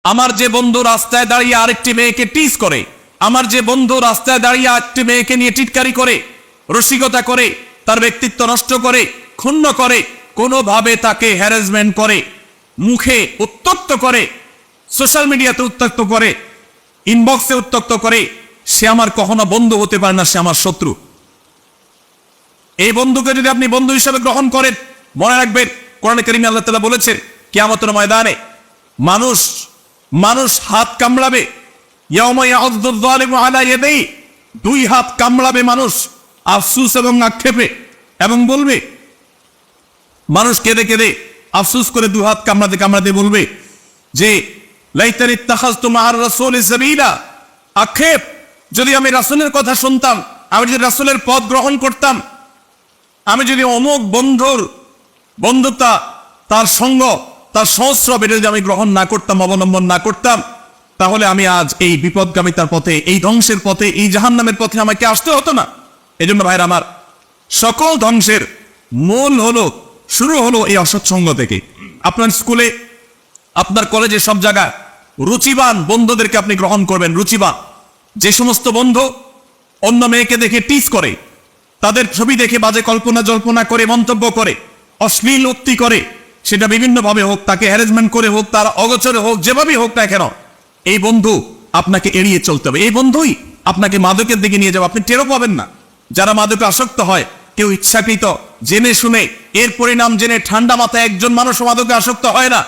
আমার যে বন্ধু রাস্তায় দাঁড়িয়ে আরেকটি মেয়েকে টিজ করে, আমার যে বন্ধু রাস্তায় দাঁড়িয়ে আরেকটি মেয়েকে নিয়ে টিটকারি করে, রসিকতা করে, তার ব্যক্তিত্ব নষ্ট করে, ক্ষুণ্ণ করে, কোনোভাবে তাকে হ্যারাসমেন্ট করে, মুখে উত্তক্ত করে, সোশ্যাল মিডিয়াতে উত্তক্ত করে, ইনবক্সে উত্তক্ত করে, সে আমার কখনো বন্ধু হতে পারে না, সে আমার শত্রু। এই বন্ধুকে যদি আপনি বন্ধু হিসেবে গ্রহণ করেন, মনে রাখবেন কোরআনে কারিমে আল্লাহ তাআলা বলেছেন কিয়ামতের ময়দানে মানুষ হাত কামড়াবে, ইয়াউমা ইয়াউযুয যালিমু আলা ইয়াদাইহি, দুই হাত কামড়াবে মানুষ আফসোস এবং আক্ষেপে, এবং বলবে, মানুষ কেঁদে কেঁদে আফসোস করে দুই হাত কামড়াতে কামড়াতে বলবে যে লাইতানি ইত্তাখাযতু মা'আর রাসূলি সাবিলা, আক্ষেপ, যদি আমি রাসূলের কথা শুনতাম, আমি যদি রাসূলের পথ গ্রহণ করতাম, আমি যদি অমুক বন্ধুর বন্ধুতা, তার সঙ্গ, তার সংস্রব এটা যদি আমি গ্রহণ না করতাম, অবলম্বন না করতাম, তাহলে আমি আজ এই বিপদগামিতার পথে, এই ধ্বংসের পথে, এই জাহান্নামের পথে আমাকে আসতে হতো না। এজন্য ভাইরা আমার, সকল ধ্বংসের মূল হলো, শুরু হলো এই অসৎসঙ্গ থেকে। আপনার স্কুলে, আপনার কলেজে, সব জায়গায় রুচিবান বন্ধুদেরকে আপনি গ্রহণ করবেন। রুচিবান, যে সমস্ত বন্ধু অন্য মেয়েকে দেখে টিজ করে, তাদের ছবি দেখে বাজে কল্পনা জল্পনা করে, মন্তব্য করে, অশ্লীল উক্তি করে, সেটা বিভিন্নভাবে হোক, তাকে হ্যারাসমেন্ট করে হোক, তার অগোচরে হোক, যেভাবেই হোক না কেন, এই বন্ধু আপনাকে এড়িয়ে চলতে হবে। এই বন্ধুই আপনাকে মাদকের দিকে নিয়ে যাবে, আপনি টেরও পাবেন না। যারা মাদকে আসক্ত হয়, কেউ ইচ্ছাকৃত জেনে শুনে, এর পরিণাম জেনে ঠান্ডা মাথায় একজন মানুষ মাদকে আসক্ত হয় না।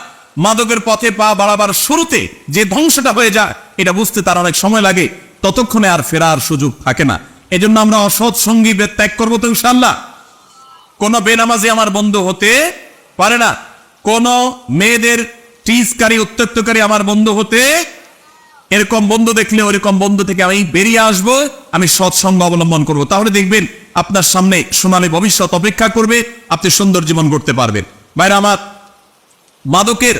মাদকের পথে পা বাড়াবার শুরুতে যে ধ্বংসটা হয়ে যায়, এটা বুঝতে তার অনেক সময় লাগে, ততক্ষণে আর ফেরার সুযোগ থাকে না। এজন্য আমরা অসৎ সঙ্গী ত্যাগ করবো তো ইনশাআল্লাহ। কোন বেনামাজি আমার বন্ধু হতে পারে না, কোন মেয়েদের টিজকারী উত্ত্যক্তকারী আমার বন্ধু হতে, এরকম বন্ধু দেখলে ওরকম বন্ধু থেকে আমি বেরিয়ে আসব, আমি সৎসঙ্গ অবলম্বন করব। তাহলে দেখবেন আপনার সামনে সোনালী ভবিষ্যৎ অপেক্ষা করবে, আপনি সুন্দর জীবন গড়তে পারবেন। ভাইরা আমার, মাদকের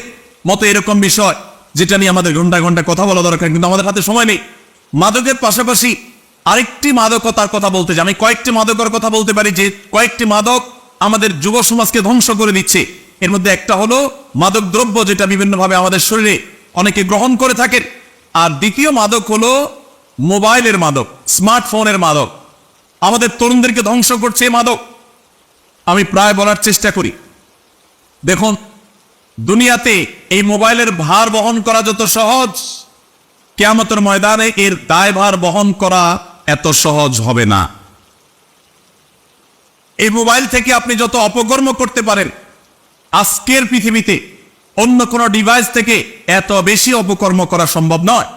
মতো এরকম বিষয় যেটা নিয়ে আমাদের ঘন্টা ঘন্টা কথা বলা দরকার, কিন্তু আমাদের হাতে সময় নেই। মাদকের পাশাপাশি আরেকটি মাদকতার কথা বলতে চাই। আমি কয়েকটি মাদকের কথা বলতে পারি, যে কয়েকটি মাদক আমাদের যুব সমাজকে ধ্বংস করে দিচ্ছে। এর মধ্যে একটা হলো মাদক দ্রব্য, যেটা বিভিন্নভাবে আমাদের শরীরে অনেকে গ্রহণ করে থাকেন। আর দ্বিতীয় মাদক হলো মোবাইলের মাদক, স্মার্টফোনের মাদক। আমাদের তরুণদেরকে ধ্বংস করছে এই মাদক। আমি প্রায় বলার চেষ্টা করি, দেখুন, দুনিয়াতে এই মোবাইলের ভার বহন করা যত সহজ, কিয়ামতের ময়দানে এর দায়ভার বহন করা এত সহজ হবে না। এই মোবাইল থেকে আপনি যত অপকর্ম করতে পারেন, আজকের পৃথিবীতে অন্য কোনো ডিভাইস থেকে এত বেশি অপকর্ম করা সম্ভব নয়।